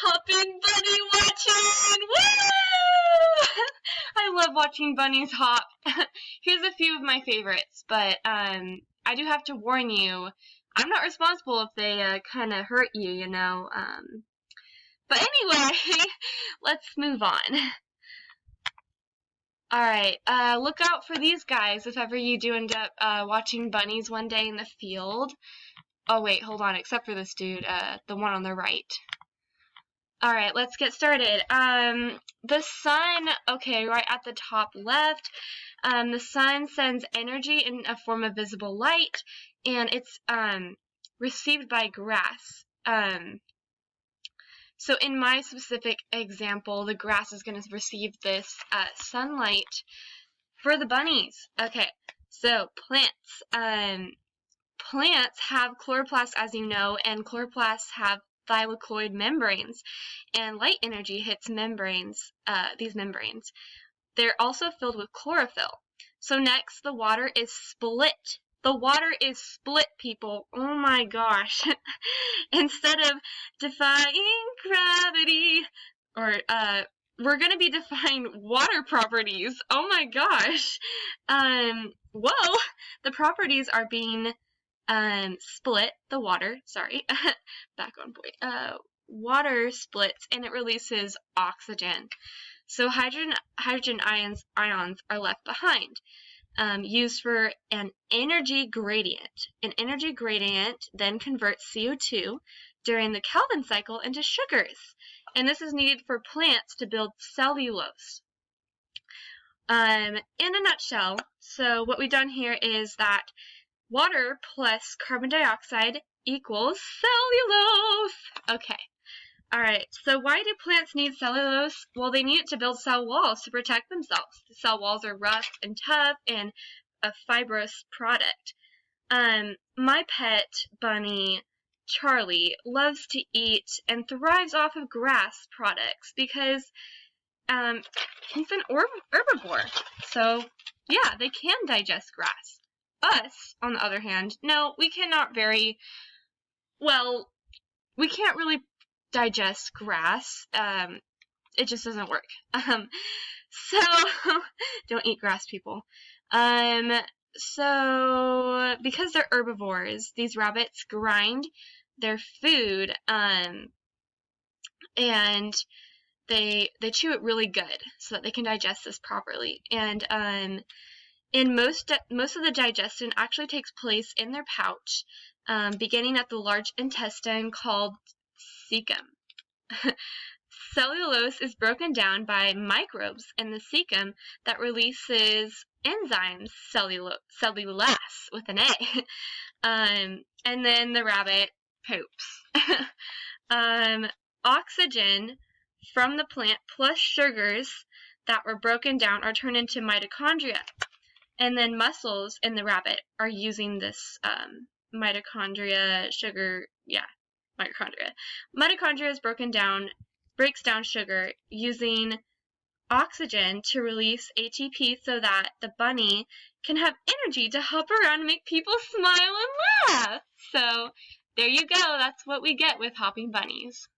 Hopping bunny watching! Woo! I love watching bunnies hop. Here's a few of my favorites, but I do have to warn you, I'm not responsible if they kind of hurt you, you know. But anyway, let's move on. Alright, look out for these guys if ever you do end up watching bunnies one day in the field. Oh wait, hold on, except for this dude, the one on the right. Alright, let's get started. The sun, okay, right at the top left, the sun sends energy in a form of visible light, and it's received by grass. So in my specific example, the grass is going to receive this sunlight for the bunnies. Okay, so plants. Plants have chloroplasts, as you know, and chloroplasts have thylakoid membranes, and light energy hits these membranes. They're also filled with chlorophyll. So next, the water is split. The water is split, people. Oh my gosh. Instead of defying gravity, or we're going to be defying water properties. Oh my gosh. Whoa. The properties are being split, the water, sorry, back on point. Water splits and it releases oxygen. So hydrogen ions are left behind, used for an energy gradient. An energy gradient then converts CO2 during the Calvin cycle into sugars, and this is needed for plants to build cellulose. In a nutshell, so what we've done here is that water plus carbon dioxide equals cellulose. Okay. Alright, so why do plants need cellulose? Well, they need it to build cell walls to protect themselves. The cell walls are rough and tough and a fibrous product. My pet bunny, Charlie, loves to eat and thrives off of grass products because he's an herbivore. So, yeah, they can digest grass. Us, on the other hand, no, we cannot we can't really digest grass. It just doesn't work. So, don't eat grass, people. So, because they're herbivores, these rabbits grind their food, and they chew it really good so that they can digest this properly. And, in most of the digestion actually takes place in their pouch, beginning at the large intestine called cecum. Cellulose is broken down by microbes in the cecum that releases enzymes, cellulase with an A, and then the rabbit poops. Oxygen from the plant plus sugars that were broken down are turned into mitochondria. And then muscles in the rabbit are using this mitochondria sugar, mitochondria. Mitochondria is breaks down sugar using oxygen to release ATP so that the bunny can have energy to hop around and make people smile and laugh. So there you go. That's what we get with hopping bunnies.